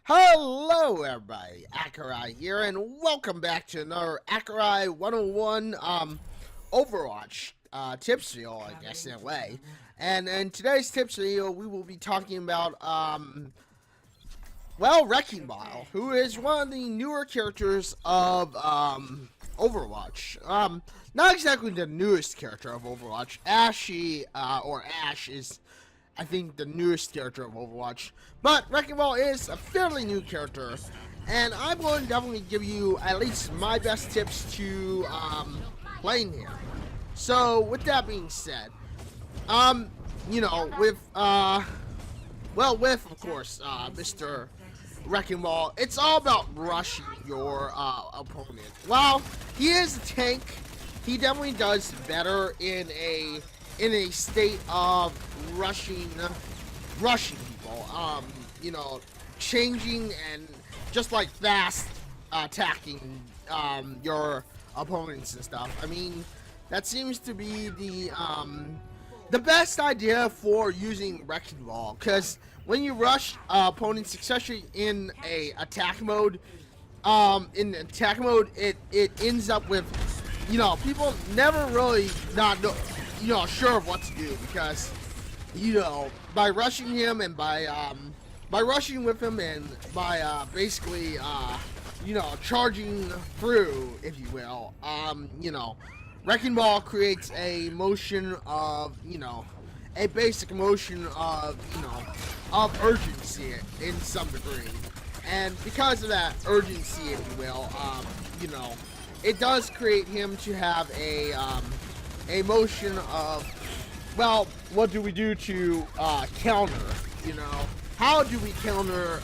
Hello everybody, Accureye here, and welcome back to another Accureye 101 Overwatch tips video, I guess, in a way. And in today's tips video, we will be talking about, Wrecking Ball, who is one of the newer characters of Overwatch. Not exactly the newest character of Overwatch. Ash is, I think, the newest character of Overwatch. But Wrecking Ball is a fairly new character, and I'm going to definitely give you at least my best tips to playing him. So, with that being said, with of course, Mr. Wrecking Ball, it's all about rushing your opponent. While he is a tank, he definitely does better in a state of rushing people. Changing and just like fast attacking your opponents and stuff. I mean, that seems to be the best idea for using Wrecking Ball, because when you rush opponents, especially in a attack mode, it ends up with, people never really not know, sure of what to do, because, by rushing him and by rushing with him and by basically, charging through, if you will, Wrecking Ball creates a motion of, a basic motion of, of urgency in some degree. And because of that urgency, if you will, it does create him to have a motion of, well, what do we do to counter, how do we counter,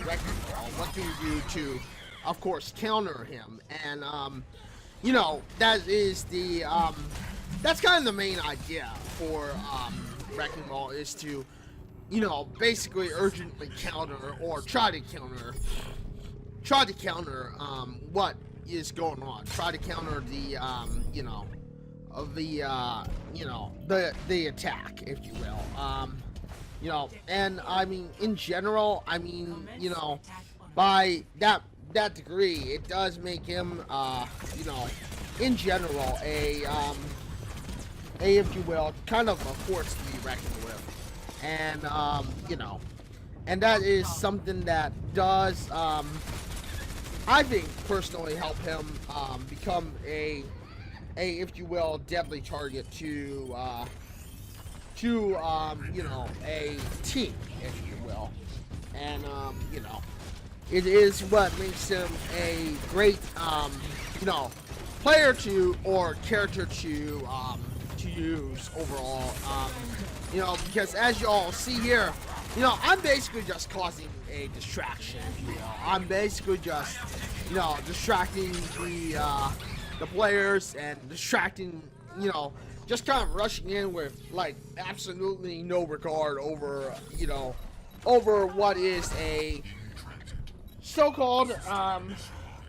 Wrecking Ball? What do we do to, of course, counter him? And, that is the, that's kind of the main idea for Wrecking Ball, is to, basically urgently counter, or try to counter, what is going on. Try to counter the, the attack, if you will. And I mean, in general, by that degree, it does make him, in general, if you will, kind of a force to be reckoned with. And, and that is something that does, I think, personally help him, become a, if you will, deadly target to, a team, if you will. And, it is what makes him a great, player to, or character to use overall, because as you all see here, I'm basically just causing a distraction, if you will. I'm basically just, distracting the players and distracting, just kind of rushing in with, like, absolutely no regard over, over what is a so-called,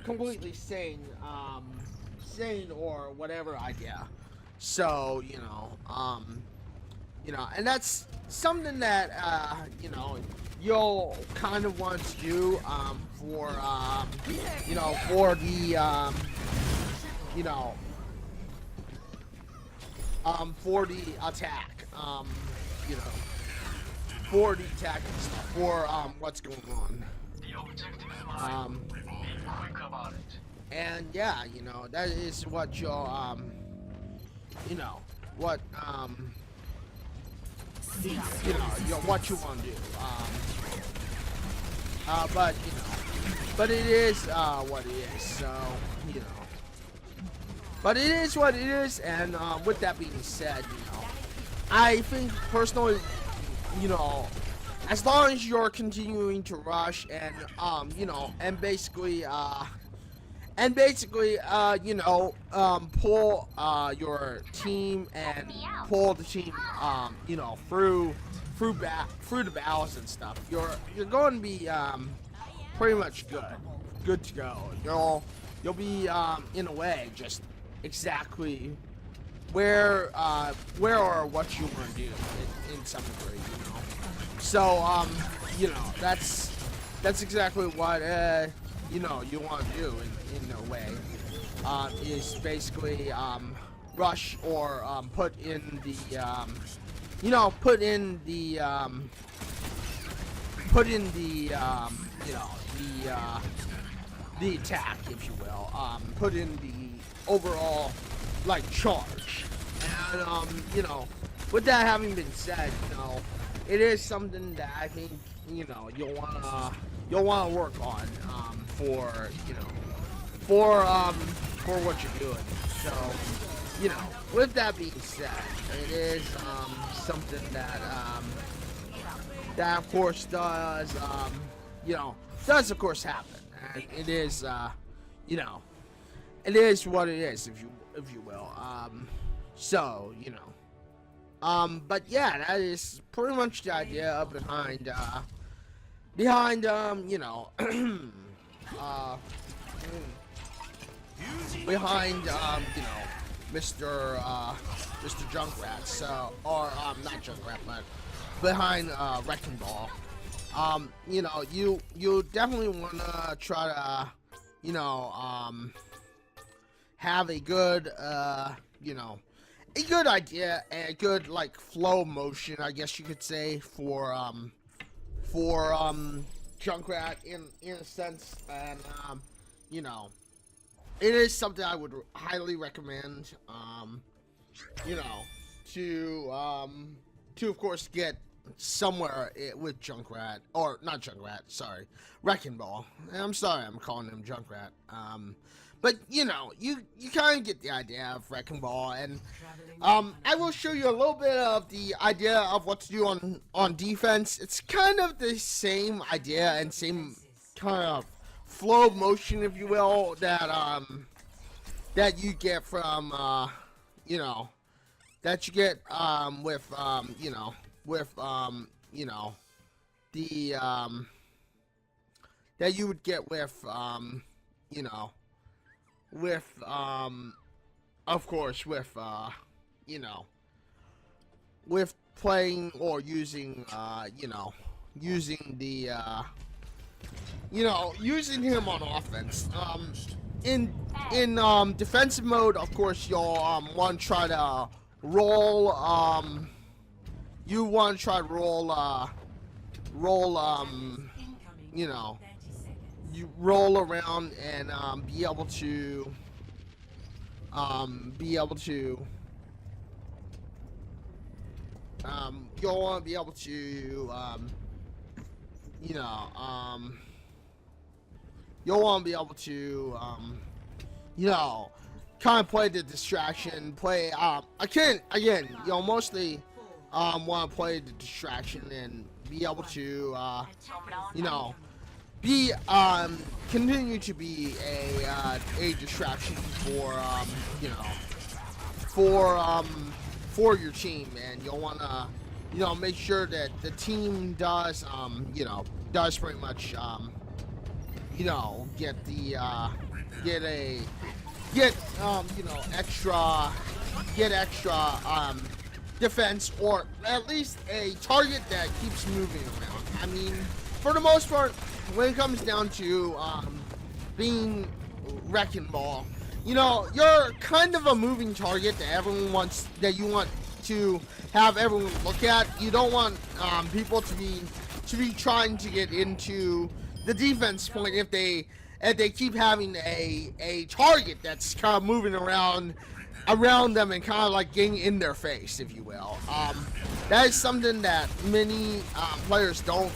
completely sane or whatever idea. So, and that's something that, you'll kind of want to do, for the attack, for the attack and stuff, for, what's going on. And yeah, that is what you'll, what, what you want to do. But it is, what it is, so, but it is what it is, and, with that being said, I think personally, as long as you're continuing to rush and, and basically, pull, your team and pull the team, through the battles and stuff, you're going to be, pretty much good to go. You'll be, in a way, just exactly where or what you want to do in some degree, So, that's exactly what you know, you want to do in a way. Is basically rush or put in the you know, you know, the attack, if you will, put in the overall like charge. And you know, with that having been said, you know, it is something that I think, you know, you'll wanna work on for, you know, for what you're doing. So, you know, with that being said, it is something that that of course does you know, does of course happen. And it is you know, it is what it is, if you will. So, you know, but yeah, that is pretty much the idea behind you know, behind you know, Mr. Junkrat. So, or not Junkrat, but behind Wrecking Ball. You know, you definitely wanna try to, you know, have a good you know, a good idea and a good like flow motion, I guess you could say, for Junkrat in a sense. And you know, it is something I would highly recommend, you know, to of course get somewhere with Junkrat, or not Junkrat, sorry, Wrecking Ball. I'm sorry, I'm calling him Junkrat. But you know, you kind of get the idea of Wrecking Ball, and I will show you a little bit of the idea of what to do on defense. It's kind of the same idea and same kind of flow of motion, if you will, that that you get from you know, that you get with you know, with you know, the that you would get with you know, with of course with you know, with playing or using you know, using the you know, using him on offense. In defensive mode, of course, you'll want to try to roll. You want to try to roll. You know, you roll around and be able to. You'll want to be able to. You know. You'll want to be able to, you know, kind of play the distraction, play, again, you'll mostly, want to play the distraction and be able to, you know, be, continue to be a distraction for, you know, for your team. And you'll want to, you know, make sure that the team does, you know, does pretty much, you know, get the, you know, extra, defense, or at least a target that keeps moving around. I mean, for the most part, when it comes down to, being Wrecking Ball, you know, you're kind of a moving target that everyone wants, that you want to have everyone look at. You don't want, people to be trying to get into the defense point if they keep having a target that's kind of moving around them and kind of like getting in their face, if you will. That is something that many players don't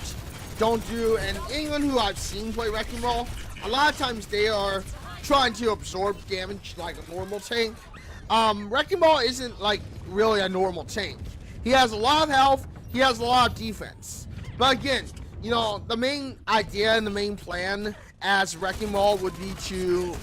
do, and anyone who I've seen play Wrecking Ball, a lot of times they are trying to absorb damage like a normal tank. Wrecking Ball isn't like really a normal tank. He has a lot of health, he has a lot of defense, but again, you know, the main idea and the main plan as Wrecking Ball would be to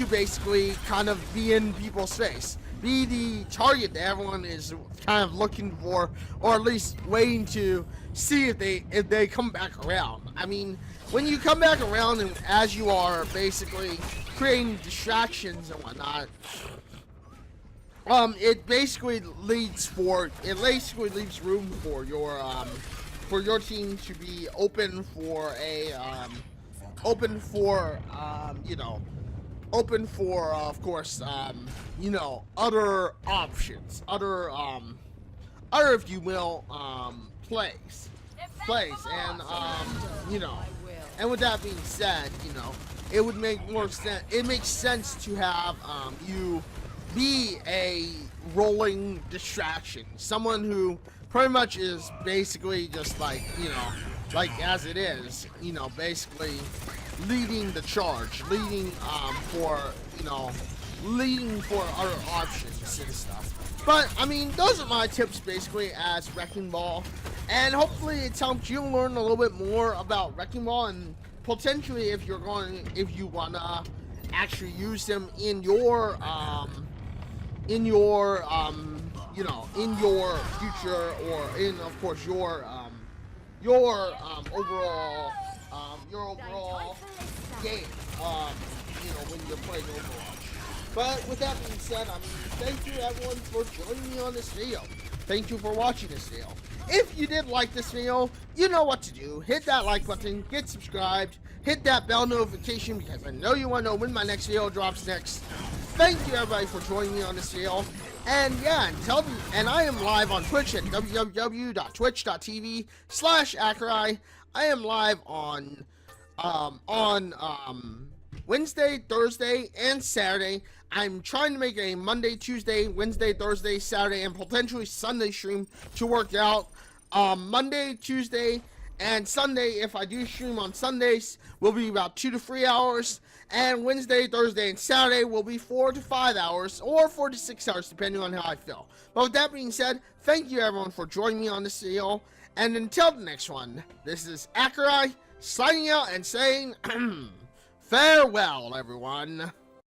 basically kind of be in people's face, be the target that everyone is kind of looking for, or at least waiting to see if they come back around. I mean, when you come back around and as you are basically creating distractions and whatnot, it basically leaves room for your for your team to be open for a open for of course other options, other if you will plays, and and with that being said, it would make more sense. It makes sense to have you be a rolling distraction, someone who pretty much is basically just like as it is, basically leading the charge, leading for other options and stuff. But I mean, those are my tips basically as Wrecking Ball, and hopefully it's helped you learn a little bit more about Wrecking Ball, and potentially if you wanna actually use them in your future, or in of course your overall game, when you're playing Overwatch. But with that being said, thank you everyone for joining me on this video. Thank you for watching this video. If you did like this video, you know what to do. Hit that like button, get subscribed, hit that bell notification, because I know you want to know when my next video drops next. Thank you everybody for joining me on this video. And yeah, and I am live on Twitch at www.twitch.tv/Accureye. I am live on Wednesday, Thursday, and Saturday. I'm trying to make a Monday, Tuesday, Wednesday, Thursday, Saturday, and potentially Sunday stream to work out. Monday, Tuesday, and Sunday, if I do stream on Sundays, will be about 2 to 3 hours. And Wednesday, Thursday, and Saturday will be 4 to 5 hours, or 4 to 6 hours, depending on how I feel. But with that being said, thank you everyone for joining me on this video. And until the next one, this is Accureye signing out and saying farewell, everyone.